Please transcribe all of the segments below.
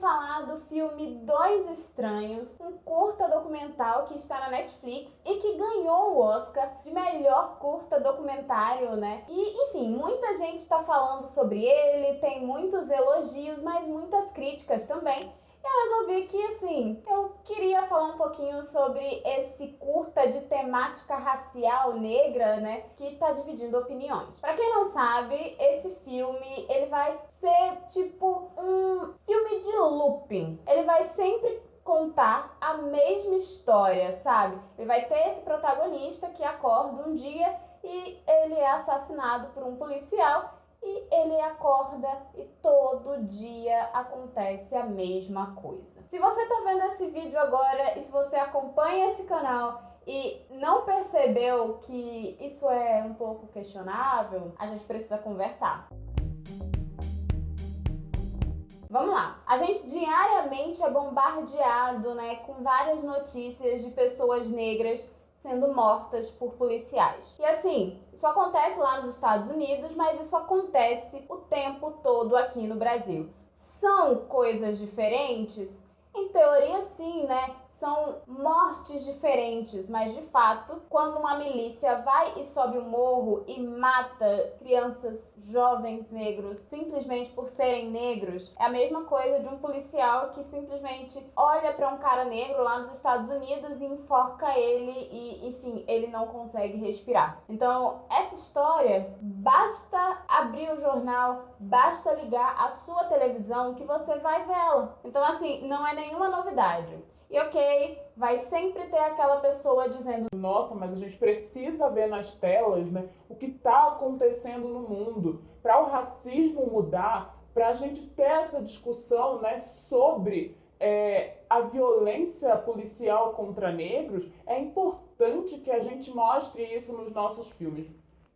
falar do filme Dois Estranhos, um curta documental que está na Netflix e que ganhou o Oscar de melhor curta documentário, né? E, enfim, muita gente está falando sobre ele, tem muitos elogios, mas muitas críticas também. Eu resolvi que, assim, eu queria falar um pouquinho sobre esse curta de temática racial negra, né, que tá dividindo opiniões. Pra quem não sabe, esse filme, ele vai ser tipo um filme de looping. Ele vai sempre contar a mesma história, sabe? Ele vai ter esse protagonista que acorda um dia e ele é assassinado por um policial. E ele acorda e todo dia acontece a mesma coisa. Se você tá vendo esse vídeo agora e se você acompanha esse canal e não percebeu que isso é um pouco questionável, a gente precisa conversar. Vamos lá. A gente diariamente é bombardeado, né, com várias notícias de pessoas negras sendo mortas por policiais. E assim, isso acontece lá nos Estados Unidos, mas isso acontece o tempo todo aqui no Brasil. São coisas diferentes? Em teoria, sim, né? São mortes diferentes, mas de fato, quando uma milícia vai e sobe o morro e mata crianças, jovens negros, simplesmente por serem negros, é a mesma coisa de um policial que simplesmente olha para um cara negro lá nos Estados Unidos e enforca ele e, enfim, ele não consegue respirar. Então, essa história, basta abrir o jornal, basta ligar a sua televisão que você vai vê-la. Então, assim, não é nenhuma novidade. E ok, vai sempre ter aquela pessoa dizendo: nossa, mas a gente precisa ver nas telas, né, o que está acontecendo no mundo. Para o racismo mudar, para a gente ter essa discussão, né, sobre a violência policial contra negros, é importante que a gente mostre isso nos nossos filmes.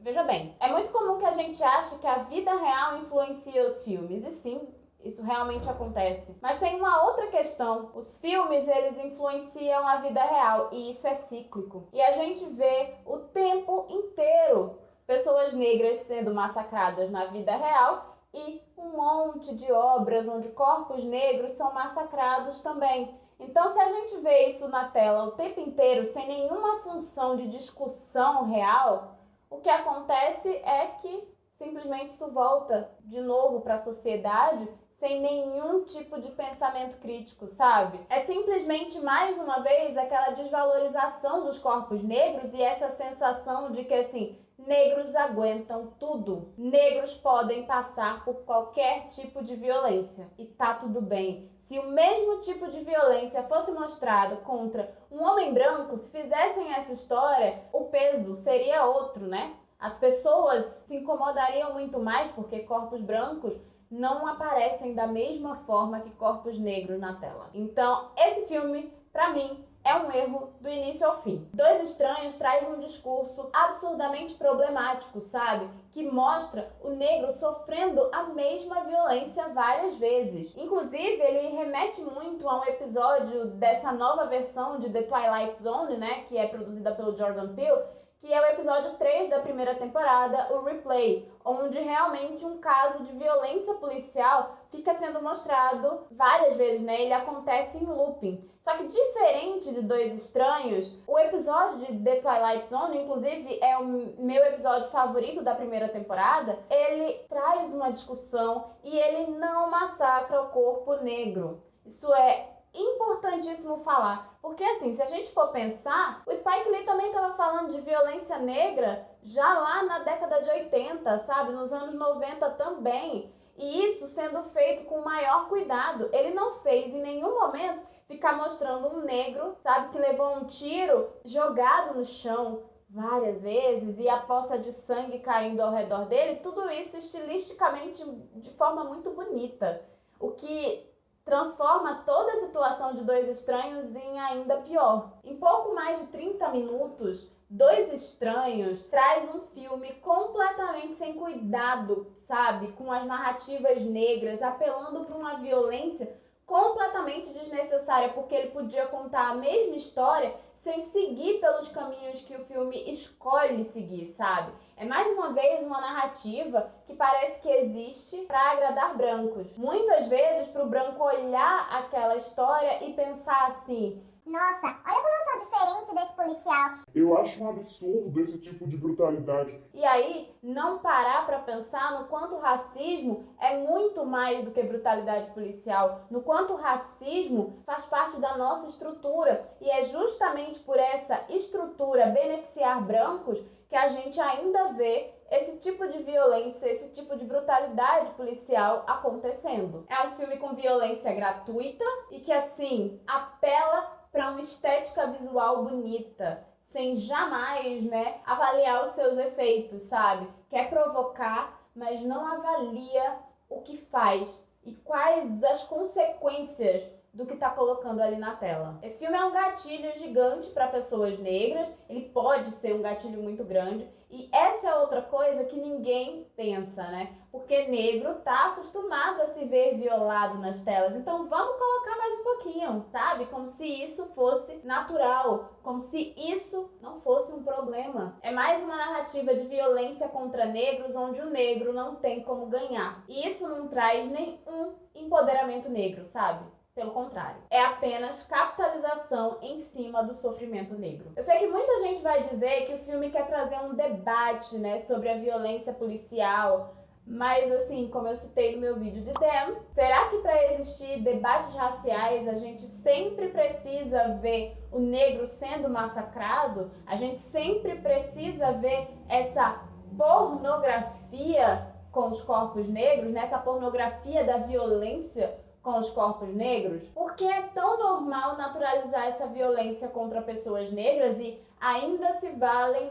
Veja bem, é muito comum que a gente ache que a vida real influencia os filmes, e sim, isso realmente acontece. Mas tem uma outra questão. Os filmes, eles influenciam a vida real e isso é cíclico. E a gente vê o tempo inteiro pessoas negras sendo massacradas na vida real e um monte de obras onde corpos negros são massacrados também. Então, se a gente vê isso na tela o tempo inteiro, sem nenhuma função de discussão real, o que acontece é que simplesmente isso volta de novo para a sociedade sem nenhum tipo de pensamento crítico, sabe? É simplesmente, mais uma vez, aquela desvalorização dos corpos negros e essa sensação de que, assim, negros aguentam tudo. Negros podem passar por qualquer tipo de violência e tá tudo bem. Se o mesmo tipo de violência fosse mostrado contra um homem branco, se fizessem essa história, o peso seria outro, né? As pessoas se incomodariam muito mais porque corpos brancos não aparecem da mesma forma que corpos negros na tela. Então, esse filme, pra mim, é um erro do início ao fim. Dois Estranhos traz um discurso absurdamente problemático, sabe? Que mostra o negro sofrendo a mesma violência várias vezes. Inclusive, ele remete muito a um episódio dessa nova versão de The Twilight Zone, né? Que é produzida pelo Jordan Peele, que é o episódio 3 da primeira temporada, o Replay, onde realmente um caso de violência policial fica sendo mostrado várias vezes, né? Ele acontece em looping. Só que diferente de Dois Estranhos, o episódio de The Twilight Zone, inclusive é o meu episódio favorito da primeira temporada, ele traz uma discussão e ele não massacra o corpo negro. Isso é importantíssimo falar, porque assim, se a gente for pensar, o Spike Lee também estava falando de violência negra já lá na década de 80, sabe, nos anos 90 também, e isso sendo feito com o maior cuidado. Ele não fez em nenhum momento ficar mostrando um negro, sabe, que levou um tiro jogado no chão várias vezes e a poça de sangue caindo ao redor dele, tudo isso estilisticamente de forma muito bonita, o que transforma toda a situação de Dois Estranhos em ainda pior. Em pouco mais de 30 minutos, Dois Estranhos traz um filme completamente sem cuidado, sabe? Com as narrativas negras, apelando para uma violência completamente desnecessária, porque ele podia contar a mesma história sem seguir pelos caminhos que o filme escolhe seguir, sabe? É mais uma vez uma narrativa que parece que existe para agradar brancos. Muitas vezes para o branco olhar aquela história e pensar assim: nossa, olha como eu sou diferente desse policial. Eu acho um absurdo esse tipo de brutalidade. E aí, não parar para pensar no quanto o racismo é muito mais do que brutalidade policial, no quanto o racismo faz parte da nossa estrutura. E é justamente por essa estrutura beneficiar brancos que a gente ainda vê esse tipo de violência, esse tipo de brutalidade policial acontecendo. É um filme com violência gratuita e que, assim, apela para uma estética visual bonita, sem jamais, avaliar os seus efeitos, sabe? Quer provocar, mas não avalia o que faz e quais as consequências do que tá colocando ali na tela. Esse filme é um gatilho gigante para pessoas negras, ele pode ser um gatilho muito grande, e essa é outra coisa que ninguém pensa, Porque negro tá acostumado a se ver violado nas telas, então vamos colocar mais um pouquinho, sabe? Como se isso fosse natural, como se isso não fosse um problema. É mais uma narrativa de violência contra negros, onde o negro não tem como ganhar. E isso não traz nenhum empoderamento negro, sabe? Pelo contrário, é apenas capitalização em cima do sofrimento negro. Eu sei que muita gente vai dizer que o filme quer trazer um debate, sobre a violência policial, mas assim, como eu citei no meu vídeo de Dem, será que para existir debates raciais a gente sempre precisa ver o negro sendo massacrado? A gente sempre precisa ver essa pornografia com os corpos negros, nessa pornografia da violência com os corpos negros? Porque é tão normal naturalizar essa violência contra pessoas negras e ainda se valem,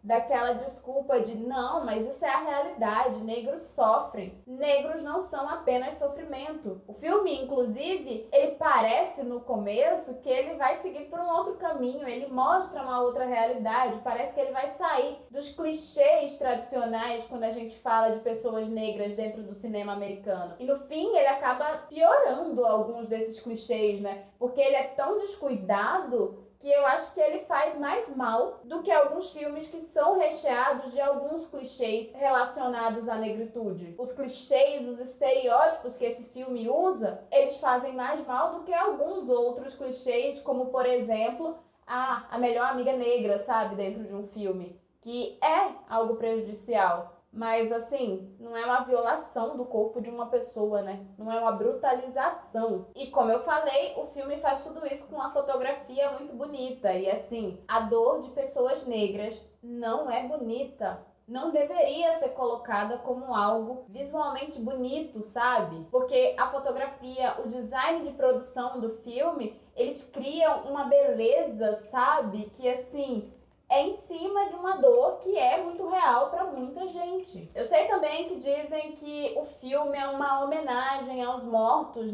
daquela desculpa de não, mas isso é a realidade, negros sofrem. Negros não são apenas sofrimento. O filme, inclusive, ele parece no começo que ele vai seguir por um outro caminho, ele mostra uma outra realidade, parece que ele vai sair dos clichês tradicionais quando a gente fala de pessoas negras dentro do cinema americano. E no fim, ele acaba piorando alguns desses clichês, Porque ele é tão descuidado que eu acho que ele faz mais mal do que alguns filmes que são recheados de alguns clichês relacionados à negritude. Os clichês, os estereótipos que esse filme usa, eles fazem mais mal do que alguns outros clichês, como, por exemplo, a melhor amiga negra, sabe, dentro de um filme, que é algo prejudicial. Mas, assim, não é uma violação do corpo de uma pessoa, Não é uma brutalização. E, como eu falei, o filme faz tudo isso com uma fotografia muito bonita. E, assim, a dor de pessoas negras não é bonita. Não deveria ser colocada como algo visualmente bonito, sabe? Porque a fotografia, o design de produção do filme, eles criam uma beleza, sabe? Que, assim, é em cima de uma dor que é muito real para muita gente. Eu sei também que dizem que o filme é uma homenagem aos mortos,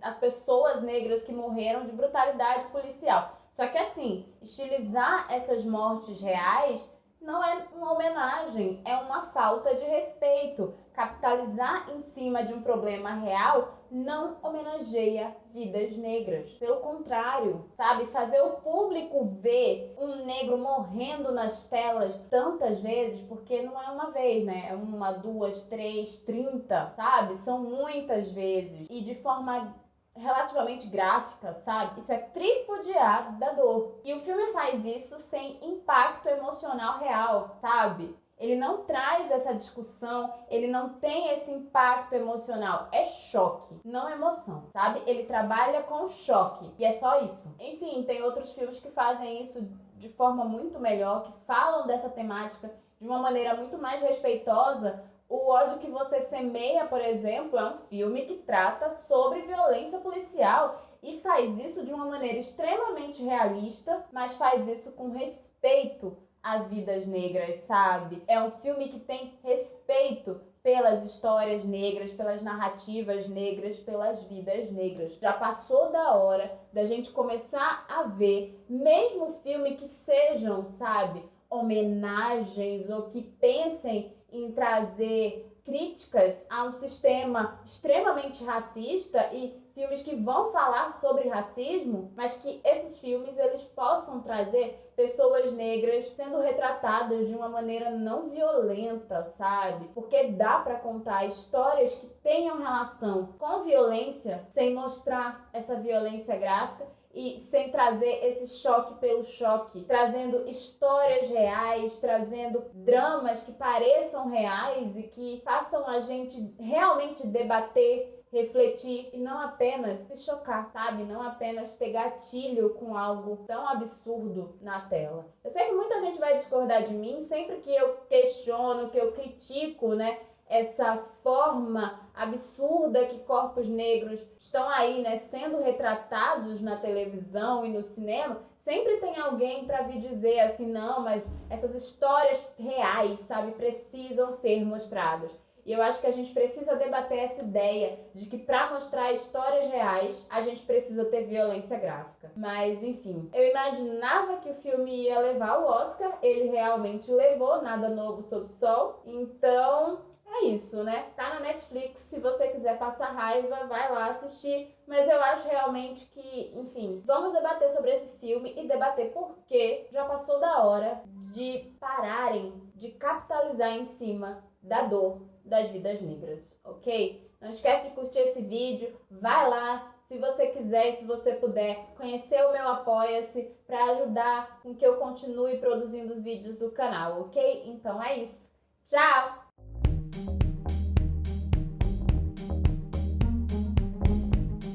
As pessoas negras que morreram de brutalidade policial. Só que assim, estilizar essas mortes reais não é uma homenagem, é uma falta de respeito. Capitalizar em cima de um problema real não homenageia vidas negras. Pelo contrário, sabe? Fazer o público ver um negro morrendo nas telas tantas vezes, porque não é uma vez, É 1, 2, 3, 30, sabe? São muitas vezes. E de forma relativamente gráfica, sabe? Isso é tripudiar da dor. E o filme faz isso sem impacto emocional real, sabe? Ele não traz essa discussão, ele não tem esse impacto emocional. É choque, não emoção, sabe? Ele trabalha com choque e é só isso. Enfim, tem outros filmes que fazem isso de forma muito melhor, que falam dessa temática de uma maneira muito mais respeitosa. O Ódio que Você Semeia, por exemplo, é um filme que trata sobre violência policial e faz isso de uma maneira extremamente realista, mas faz isso com respeito às vidas negras, sabe? É um filme que tem respeito pelas histórias negras, pelas narrativas negras, pelas vidas negras. Já passou da hora da gente começar a ver, mesmo filme que sejam, sabe, homenagens ou que pensem em trazer críticas a um sistema extremamente racista e filmes que vão falar sobre racismo, mas que esses filmes eles possam trazer pessoas negras sendo retratadas de uma maneira não violenta, sabe? Porque dá pra contar histórias que tenham relação com violência sem mostrar essa violência gráfica e sem trazer esse choque pelo choque, trazendo histórias reais, trazendo dramas que pareçam reais e que façam a gente realmente debater, refletir e não apenas se chocar, sabe? Não apenas ter gatilho com algo tão absurdo na tela. Eu sei que muita gente vai discordar de mim sempre que eu questiono, que eu critico, né? Essa forma absurda que corpos negros estão aí, né, sendo retratados na televisão e no cinema, sempre tem alguém para vir dizer assim, não, mas essas histórias reais, sabe, precisam ser mostradas. E eu acho que a gente precisa debater essa ideia de que para mostrar histórias reais, a gente precisa ter violência gráfica. Mas, enfim, eu imaginava que o filme ia levar o Oscar, ele realmente levou, nada novo sob o sol. Então, é isso, né? Tá na Netflix, se você quiser passar raiva, vai lá assistir. Mas eu acho realmente que, enfim, vamos debater sobre esse filme e debater por que já passou da hora de pararem de capitalizar em cima da dor das vidas negras, ok? Não esquece de curtir esse vídeo, vai lá, se você quiser e se você puder, conhecer o meu Apoia-se para ajudar com que eu continue produzindo os vídeos do canal, ok? Então é isso. Tchau!